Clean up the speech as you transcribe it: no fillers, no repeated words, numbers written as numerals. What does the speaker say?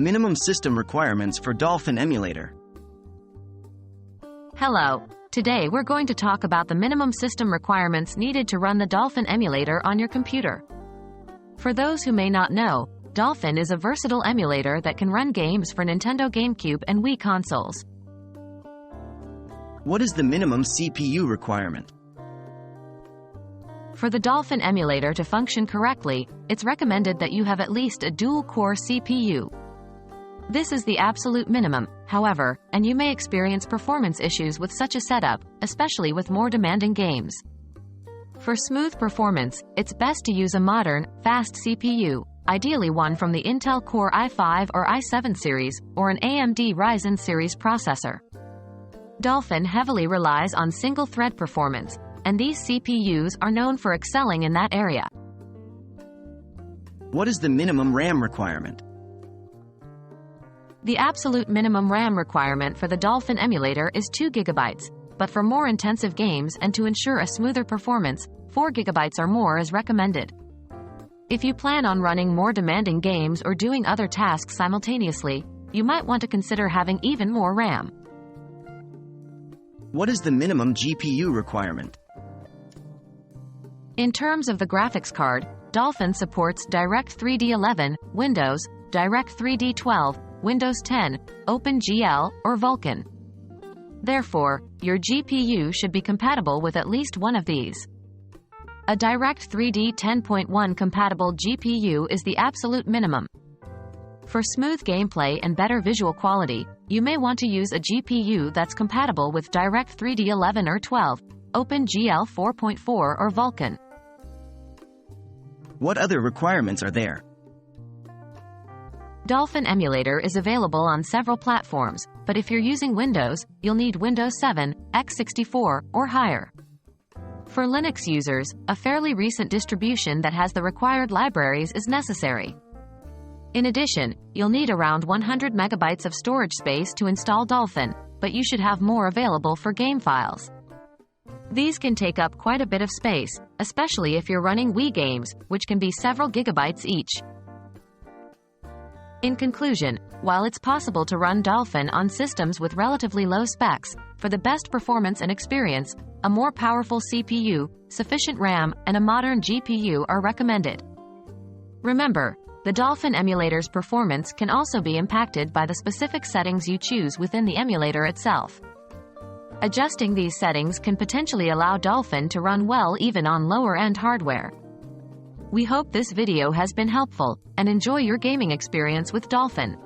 Minimum system requirements for Dolphin Emulator. Hello. Today we're going to talk about the minimum system requirements needed to run the Dolphin Emulator on your computer. For those who may not know, Dolphin is a versatile emulator that can run games for Nintendo GameCube and Wii consoles. What is the minimum CPU requirement? For the Dolphin Emulator to function correctly, it's recommended that you have at least a dual-core CPU. This is the absolute minimum, however, and you may experience performance issues with such a setup, especially with more demanding games. For smooth performance, it's best to use a modern, fast CPU, ideally one from the Intel Core i5 or i7 series, or an AMD Ryzen series processor. Dolphin heavily relies on single-thread performance, and these CPUs are known for excelling in that area. What is the minimum RAM requirement? The absolute minimum RAM requirement for the Dolphin Emulator is 2 GB, but for more intensive games and to ensure a smoother performance, 4 GB or more is recommended. If you plan on running more demanding games or doing other tasks simultaneously, you might want to consider having even more RAM. What is the minimum GPU requirement? In terms of the graphics card, Dolphin supports DirectX 11, Windows, DirectX 12, Windows 10, OpenGL, or Vulkan. Therefore, your GPU should be compatible with at least one of these. A DirectX 10.1 compatible GPU is the absolute minimum. For smooth gameplay and better visual quality, you may want to use a GPU that's compatible with DirectX 11 or 12, OpenGL 4.4 or Vulkan. What other requirements are there? Dolphin Emulator is available on several platforms, but if you're using Windows, you'll need Windows 7, x64, or higher. For Linux users, a fairly recent distribution that has the required libraries is necessary. In addition, you'll need around 100 megabytes of storage space to install Dolphin, but you should have more available for game files. These can take up quite a bit of space, especially if you're running Wii games, which can be several gigabytes each. In conclusion, while it's possible to run Dolphin on systems with relatively low specs, for the best performance and experience, a more powerful CPU, sufficient RAM, and a modern GPU are recommended. Remember, the Dolphin Emulator's performance can also be impacted by the specific settings you choose within the emulator itself. Adjusting these settings can potentially allow Dolphin to run well even on lower-end hardware. We hope this video has been helpful, and enjoy your gaming experience with Dolphin.